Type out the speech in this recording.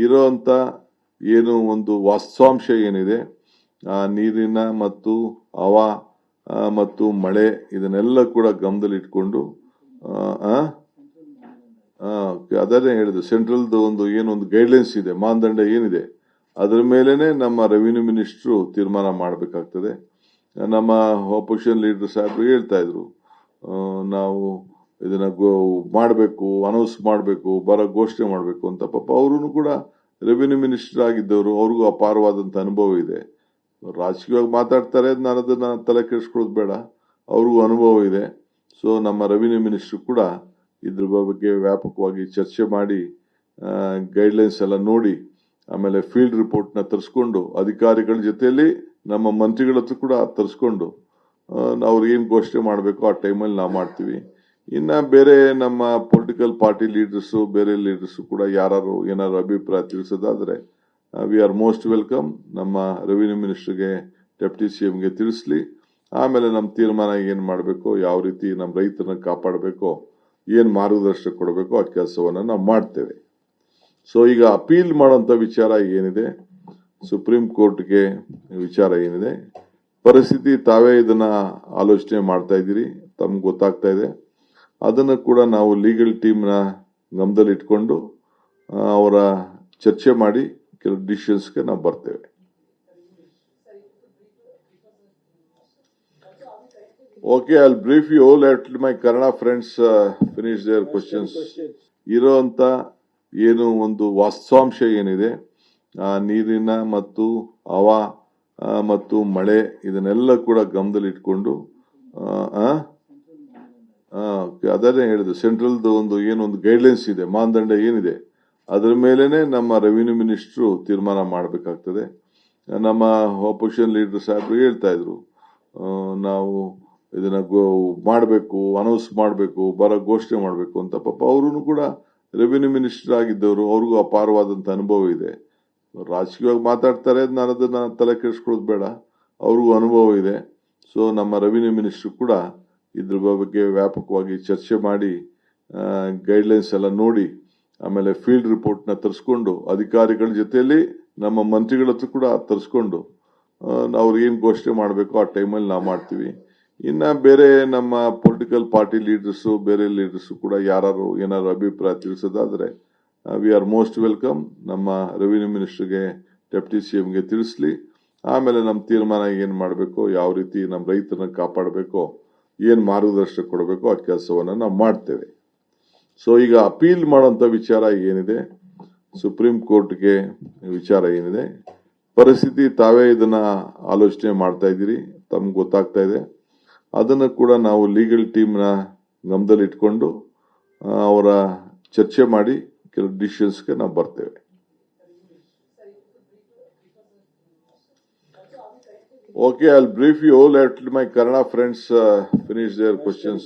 ಇರೋಂಥ ಏನು ಒಂದು ವಾಸ್ತವಾಂಶ ಏನಿದೆ, ಆ ನೀರಿನ ಮತ್ತು ಹವಾ ಮತ್ತು ಮಳೆ ಇದನ್ನೆಲ್ಲ ಕೂಡ ಗಮನದಲ್ಲಿಟ್ಕೊಂಡು ಅದನ್ನೇ ಹೇಳಿದೆ, ಸೆಂಟ್ರಲ್ದು ಒಂದು ಗೈಡ್ಲೈನ್ಸ್ ಇದೆ, ಮಾನದಂಡ ಏನಿದೆ ಅದರ ಮೇಲೆನೆ ನಮ್ಮ ರೆವಿನ್ಯೂ ಮಿನಿಸ್ಟ್ರು ತೀರ್ಮಾನ ಮಾಡಬೇಕಾಗ್ತದೆ. ನಮ್ಮ ಆಪೋಸಿಷನ್ ಲೀಡರ್ ಸಾಹೇಬರು ಹೇಳ್ತಾ ಇದ್ರು, ನಾವು ಇದನ್ನ ಮಾಡಬೇಕು, ಅನೌನ್ಸ್ ಮಾಡಬೇಕು, ಘೋಷಣೆ ಮಾಡಬೇಕು ಅಂತ. ಪಾಪ ಅವರು ಕೂಡ ರೆವಿನ್ಯೂ ಮಿನಿಸ್ಟರ್ ಆಗಿದ್ದವರು, ಅವ್ರಿಗೂ ಅಪಾರವಾದಂತ ಅನುಭವ ಇದೆ. ರಾಜಕೀಯವಾಗಿ ಮಾತಾಡ್ತಾರೆ, ನಾನು ಅದನ್ನ ತಲೆ ಕೆಡಿಸ್ಕೊಳ್ಳೋದು ಬೇಡ, ಅವ್ರಿಗೂ ಅನುಭವ ಇದೆ. ಸೊ ನಮ್ಮ ರೆವಿನ್ಯೂ ಮಿನಿಸ್ಟರ್ ಕೂಡ ಇದ್ರ ಬಗ್ಗೆ ವ್ಯಾಪಕವಾಗಿ ಚರ್ಚೆ ಮಾಡಿ ಗೈಡ್ಲೈನ್ಸ್ ಎಲ್ಲ ನೋಡಿ, ಆಮೇಲೆ ಫೀಲ್ಡ್ ರಿಪೋರ್ಟ್ ನ ತರಿಸ್ಕೊಂಡು ಅಧಿಕಾರಿಗಳ ಜೊತೆಯಲ್ಲಿ ನಮ್ಮ ಮಂತ್ರಿಗಳ ಹತ್ರ ಕೂಡ ತರಿಸ್ಕೊಂಡು ಅವ್ರು ಏನ್ ಘೋಷಣೆ ಮಾಡಬೇಕು ಆ ಟೈಮಲ್ಲಿ ನಾವು ಮಾಡ್ತೀವಿ. ಇನ್ನ ಬೇರೆ ನಮ್ಮ ಪೊಲಿಟಿಕಲ್ ಪಾರ್ಟಿ ಲೀಡರ್ಸ್, ಬೇರೆ ಲೀಡರ್ಸ್ ಕೂಡ ಯಾರು ಏನಾದ್ರು ಅಭಿಪ್ರಾಯ ತಿಳಿಸೋದಾದ್ರೆ ವಿ ಆರ್ ಮೋಸ್ಟ್ ವೆಲ್ಕಮ್. ನಮ್ಮ ರೆವಿನ್ಯೂ ಮಿನಿಸ್ಟರ್ಗೆ, ಡೆಪ್ಟಿ ಸಿಎಂಗೆ ತಿಳಿಸ್ಲಿ. ಆಮೇಲೆ ನಮ್ಮ ತೀರ್ಮಾನ ಏನ್ ಮಾಡಬೇಕು, ಯಾವ ರೀತಿ ನಮ್ಮ ರೈತರನ್ನ ಕಾಪಾಡಬೇಕು, ಏನ್ ಮಾರ್ಗದರ್ಶನ ಕೊಡಬೇಕು ಆ ಕೆಲಸವನ್ನ ನಾವು ಮಾಡ್ತೇವೆ. ಸೊ ಈಗ ಅಪೀಲ್ ಮಾಡುವಂತ ವಿಚಾರ ಏನಿದೆ, ಸುಪ್ರೀಂ ಕೋರ್ಟ್ಗೆ ವಿಚಾರ ಏನಿದೆ, ಪರಿಸ್ಥಿತಿ ತಾವೇ ಇದನ್ನ ಆಲೋಚನೆ ಮಾಡ್ತಾ ಇದ್ದೀರಿ, ತಮ್ಗೆ ಗೊತ್ತಾಗ್ತಾ ಇದೆ. ಅದನ್ನ ಕೂಡ ನಾವು ಲೀಗಲ್ ಟೀಮ್ನ ಗಮನದಲ್ಲಿ ಇಟ್ಕೊಂಡು ಅವರ ಚರ್ಚೆ ಮಾಡಿ ಕೆಲವು ಡಿಸಿಷನ್ಸ್ಗೆ ನಾವು ಬರ್ತೇವೆ. Okay, I'll brief you. Let my Kannada friends finish their questions. ಇರೋಂಥ ಏನು ಒಂದು ವಾಸ್ತವಾಂಶ ಏನಿದೆ, ಆ ನೀರಿನ ಮತ್ತು ಹವಾ ಮತ್ತು ಮಳೆ ಇದನ್ನೆಲ್ಲ ಕೂಡ ಗಮನದಲ್ಲಿ ಇಟ್ಕೊಂಡು ಅದನ್ನೇ ಹೇಳಿದೆ, ಸೆಂಟ್ರಲ್ದು ಒಂದು ಗೈಡ್ಲೈನ್ಸ್ ಇದೆ, ಮಾನದಂಡ ಏನಿದೆ ಅದರ ಮೇಲೆನೆ ನಮ್ಮ ರೆವಿನ್ಯೂ ಮಿನಿಸ್ಟ್ರು ತೀರ್ಮಾನ ಮಾಡಬೇಕಾಗ್ತದೆ. ನಮ್ಮ ಆಪೋಸಿಷನ್ ಲೀಡರ್ ಸಾಹೇಬರು ಹೇಳ್ತಾ ಇದ್ರು, ನಾವು ಇದನ್ನ ಮಾಡಬೇಕು, ಅನೌನ್ಸ್ ಮಾಡಬೇಕು, ಘೋಷಣೆ ಮಾಡಬೇಕು ಅಂತ. ಪಾಪ ಅವರು ಕೂಡ ರೆವಿನ್ಯೂ ಮಿನಿಸ್ಟರ್ ಆಗಿದ್ದವರು, ಅವ್ರಿಗೂ ಅಪಾರವಾದಂತ ಅನುಭವ ಇದೆ. ರಾಜಕೀಯವಾಗಿ ಮಾತಾಡ್ತಾರೆ, ನಾನು ಅದನ್ನ ತಲೆ ಕೆಡಿಸ್ಕೊಳ್ಳೋದು ಬೇಡ, ಅವ್ರಿಗೂ ಅನುಭವ ಇದೆ. ಸೊ ನಮ್ಮ ರೆವಿನ್ಯೂ ಮಿನಿಸ್ಟರ್ ಕೂಡ ಇದ್ರ ಬಗ್ಗೆ ವ್ಯಾಪಕವಾಗಿ ಚರ್ಚೆ ಮಾಡಿ ಗೈಡ್ಲೈನ್ಸ್ ಎಲ್ಲ ನೋಡಿ, ಆಮೇಲೆ ಫೀಲ್ಡ್ ರಿಪೋರ್ಟ್ ನ ತರಿಸ್ಕೊಂಡು ಅಧಿಕಾರಿಗಳ ಜೊತೆಯಲ್ಲಿ ನಮ್ಮ ಮಂತ್ರಿಗಳ ಹತ್ರ ಕೂಡ ತರಿಸ್ಕೊಂಡು ಅವ್ರು ಏನ್ ಘೋಷಣೆ ಮಾಡಬೇಕು ಆ ಟೈಮಲ್ಲಿ ನಾವು ಮಾಡ್ತೀವಿ. ಇನ್ನ ಬೇರೆ ನಮ್ಮ ಪೊಲಿಟಿಕಲ್ ಪಾರ್ಟಿ ಲೀಡರ್ಸ್, ಬೇರೆ ಲೀಡರ್ಸ್ ಕೂಡ ಯಾರು ಏನಾದ್ರು ಅಭಿಪ್ರಾಯ ತಿಳಿಸೋದಾದ್ರೆ ವಿ ಆರ್ ಮೋಸ್ಟ್ ವೆಲ್ಕಮ್. ನಮ್ಮ ರೆವಿನ್ಯೂ ಮಿನಿಸ್ಟರ್ಗೆ, ಡೆಪ್ಟಿ ಸಿಎಂಗೆ ತಿಳಿಸ್ಲಿ. ಆಮೇಲೆ ನಮ್ಮ ತೀರ್ಮಾನ ಏನ್ ಮಾಡಬೇಕು, ಯಾವ ರೀತಿ ನಮ್ಮ ರೈತರನ್ನ ಕಾಪಾಡಬೇಕು, ಏನ್ ಮಾರ್ಗದರ್ಶನ ಕೊಡಬೇಕು ಆ ಕೆಲಸವನ್ನ ನಾವು ಮಾಡ್ತೇವೆ. ಸೊ ಈಗ ಅಪೀಲ್ ಮಾಡುವಂತ ವಿಚಾರ ಏನಿದೆ, ಸುಪ್ರೀಂ ಕೋರ್ಟ್ಗೆ ವಿಚಾರ ಏನಿದೆ, ಪರಿಸ್ಥಿತಿ ತಾವೇ ಇದನ್ನ ಆಲೋಚನೆ ಮಾಡ್ತಾ ಇದ್ದೀರಿ, ತಮ್ಗೆ ಗೊತ್ತಾಗ್ತಾ ಇದೆ. ಅದನ್ನ ಕೂಡ ನಾವು ಲೀಗಲ್ ಟೀಮ್ನ ಗಮನದಲ್ಲಿ ಇಟ್ಕೊಂಡು ಅವರ ಚರ್ಚೆ ಮಾಡಿ ಕೆಲವು ಡಿಸಿಷನ್ಸ್ಗೆ ನಾವು ಬರ್ತೇವೆ. Okay, I'll brief you. Let my Kannada friends finish their questions.